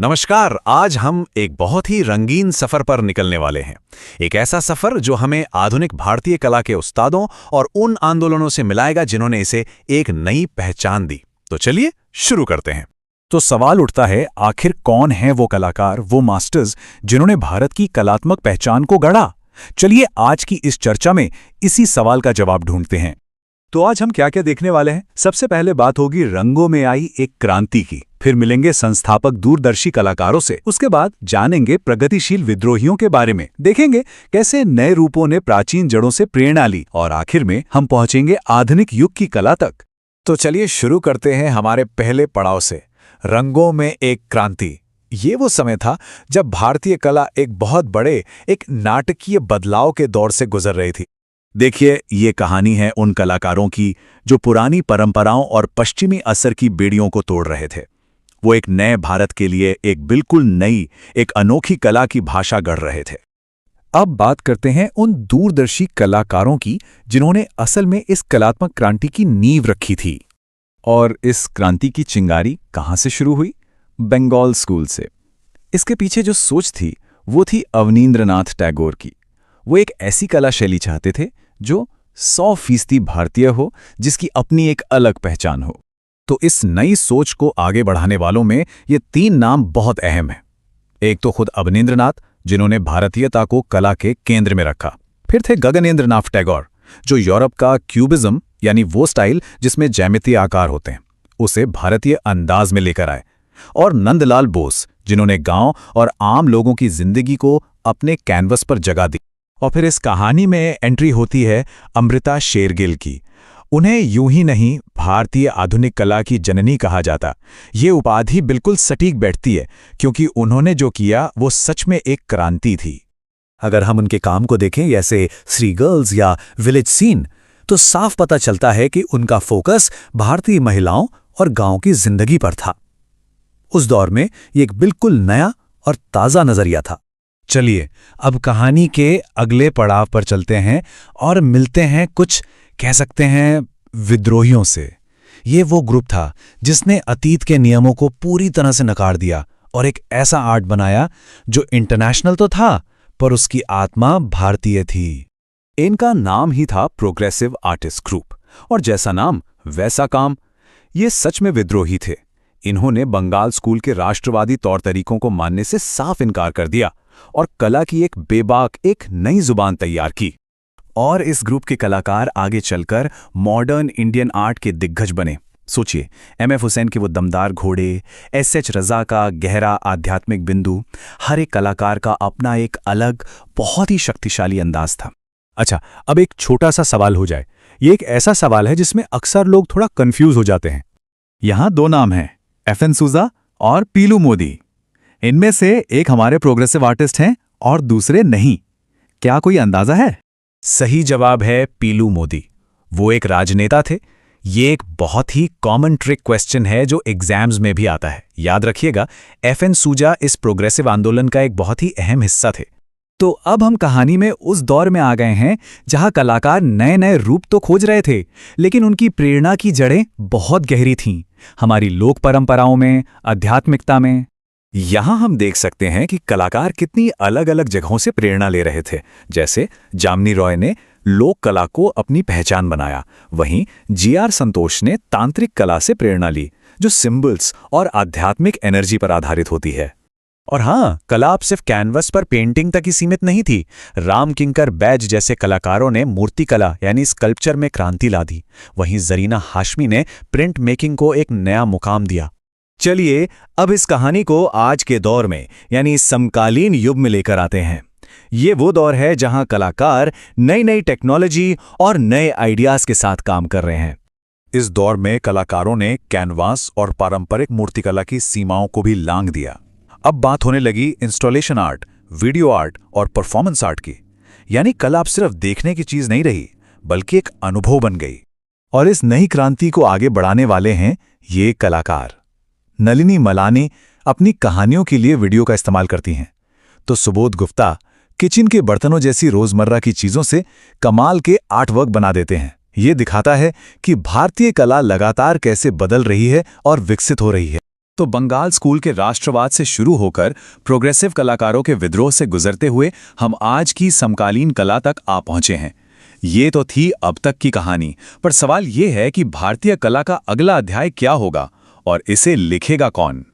नमस्कार। आज हम एक बहुत ही रंगीन सफर पर निकलने वाले हैं। एक ऐसा सफर जो हमें आधुनिक भारतीय कला के उस्तादों और उन आंदोलनों से मिलाएगा जिन्होंने इसे एक नई पहचान दी। तो चलिए शुरू करते हैं। तो सवाल उठता है, आखिर कौन है वो कलाकार, वो मास्टर्स जिन्होंने भारत की कलात्मक पहचान को गढ़ा? चलिए आज की इस चर्चा में इसी सवाल का जवाब ढूंढते हैं। तो आज हम क्या क्या देखने वाले हैं? सबसे पहले बात होगी रंगों में आई एक क्रांति की, फिर मिलेंगे संस्थापक दूरदर्शी कलाकारों से, उसके बाद जानेंगे प्रगतिशील विद्रोहियों के बारे में, देखेंगे कैसे नए रूपों ने प्राचीन जड़ों से प्रेरणा ली, और आखिर में हम पहुंचेंगे आधुनिक युग की कला तक। तो चलिए शुरू करते हैं हमारे पहले पड़ाव से, रंगों में एक क्रांति। ये वो समय था जब भारतीय कला एक बहुत बड़े, एक नाटकीय बदलाव के दौर से गुजर रही थी। देखिए, ये कहानी है उन कलाकारों की जो पुरानी परंपराओं और पश्चिमी असर की बेड़ियों को तोड़ रहे थे। वो एक नए भारत के लिए एक बिल्कुल नई, एक अनोखी कला की भाषा गढ़ रहे थे। अब बात करते हैं उन दूरदर्शी कलाकारों की जिन्होंने असल में इस कलात्मक क्रांति की नींव रखी थी। और इस क्रांति की चिंगारी कहाँ से शुरू हुई? बंगाल स्कूल से। इसके पीछे जो सोच थी वो थी अवनींद्रनाथ टैगोर की। वो एक ऐसी कला शैली चाहते थे जो 100% भारतीय हो, जिसकी अपनी एक अलग पहचान हो। तो इस नई सोच को आगे बढ़ाने वालों में ये 3 नाम बहुत अहम हैं। एक तो खुद अवनींद्रनाथ, जिन्होंने भारतीयता को कला के केंद्र में रखा। फिर थे गगनेंद्रनाथ टैगोर, जो यूरोप का क्यूबिज्म यानी वो स्टाइल जिसमें ज्यामितीय आकार होते हैं, उसे भारतीय अंदाज में लेकर आए। और नंदलाल बोस, जिन्होंने गांव और आम लोगों की जिंदगी को अपने कैनवस पर जगह दी। और फिर इस कहानी में एंट्री होती है अमृता शेरगिल की। उन्हें यूं ही नहीं भारतीय आधुनिक कला की जननी कहा जाता। ये उपाधि बिल्कुल सटीक बैठती है, क्योंकि उन्होंने जो किया वो सच में एक क्रांति थी। अगर हम उनके काम को देखें, जैसे श्री गर्ल्स या विलेज सीन, तो साफ पता चलता है कि उनका फोकस भारतीय महिलाओं और गांव की जिंदगी पर था। उस दौर में ये एक बिल्कुल नया और ताज़ा नजरिया था। चलिए अब कहानी के अगले पड़ाव पर चलते हैं और मिलते हैं कुछ, कह सकते हैं, विद्रोहियों से। ये वो ग्रुप था जिसने अतीत के नियमों को पूरी तरह से नकार दिया और एक ऐसा आर्ट बनाया जो इंटरनेशनल तो था, पर उसकी आत्मा भारतीय थी। इनका नाम ही था प्रोग्रेसिव आर्टिस्ट ग्रुप, और जैसा नाम वैसा काम। ये सच में विद्रोही थे। इन्होंने बंगाल स्कूल के राष्ट्रवादी तौर तरीकों को मानने से साफ इनकार कर दिया और कला की एक बेबाक, एक नई जुबान तैयार की। और इस ग्रुप के कलाकार आगे चलकर मॉडर्न इंडियन आर्ट के दिग्गज बने। सोचिए, एम.एफ. हुसैन के वो दमदार घोड़े, एस.एच. रजा का गहरा आध्यात्मिक बिंदु, हर एक कलाकार का अपना एक अलग, बहुत ही शक्तिशाली अंदाज था। अच्छा, अब एक छोटा सा सवाल हो जाए। ये एक ऐसा सवाल है जिसमें अक्सर लोग थोड़ा कंफ्यूज हो जाते हैं। यहां 2 नाम हैं, एफ.एन. सूजा और पीलू मोदी। इनमें से एक हमारे प्रोग्रेसिव आर्टिस्ट हैं और दूसरे नहीं। क्या कोई अंदाजा है? सही जवाब है पीलू मोदी। वो एक राजनेता थे। ये एक बहुत ही कॉमन ट्रिक क्वेश्चन है जो एग्जाम्स में भी आता है। याद रखिएगा, एफ.एन. सूजा इस प्रोग्रेसिव आंदोलन का एक बहुत ही अहम हिस्सा थे। तो अब हम कहानी में उस दौर में आ गए हैं जहां कलाकार नए नए रूप तो खोज रहे थे, लेकिन उनकी प्रेरणा की जड़ें बहुत गहरी थीं, हमारी लोक परंपराओं में, आध्यात्मिकता में। यहां हम देख सकते हैं कि कलाकार कितनी अलग अलग जगहों से प्रेरणा ले रहे थे। जैसे जामिनी रॉय ने लोक कला को अपनी पहचान बनाया, वहीं जी.आर. संतोष ने तांत्रिक कला से प्रेरणा ली, जो सिंबल्स और आध्यात्मिक एनर्जी पर आधारित होती है। और हाँ, कला अब सिर्फ कैनवस पर पेंटिंग तक ही सीमित नहीं थी। राम किंकर बैज जैसे कलाकारों ने मूर्ति कला यानी स्कल्पचर में क्रांति ला दी। वहीं जरीना हाशमी ने प्रिंट मेकिंग को एक नया मुकाम दिया। चलिए अब इस कहानी को आज के दौर में यानी समकालीन युग में लेकर आते हैं। ये वो दौर है जहां कलाकार नई नई टेक्नोलॉजी और नए आइडियाज के साथ काम कर रहे हैं। इस दौर में कलाकारों ने कैनवास और पारंपरिक मूर्तिकला की सीमाओं को भी लांघ दिया। अब बात होने लगी इंस्टॉलेशन आर्ट, वीडियो आर्ट और परफॉर्मेंस आर्ट की। यानी कला अब सिर्फ देखने की चीज नहीं रही, बल्कि एक अनुभव बन गई। और इस नई क्रांति को आगे बढ़ाने वाले हैं ये कलाकार। नलिनी मलानी अपनी कहानियों के लिए वीडियो का इस्तेमाल करती हैं, तो सुबोध गुप्ता किचन के बर्तनों जैसी रोजमर्रा की चीजों से कमाल के आर्टवर्क बना देते हैं। ये दिखाता है कि भारतीय कला लगातार कैसे बदल रही है और विकसित हो रही है। तो बंगाल स्कूल के राष्ट्रवाद से शुरू होकर प्रोग्रेसिव कलाकारों के विद्रोह से गुजरते हुए हम आज की समकालीन कला तक आ पहुंचे हैं। ये तो थी अब तक की कहानी, पर सवाल ये है कि भारतीय कला का अगला अध्याय क्या होगा और इसे लिखेगा कौन?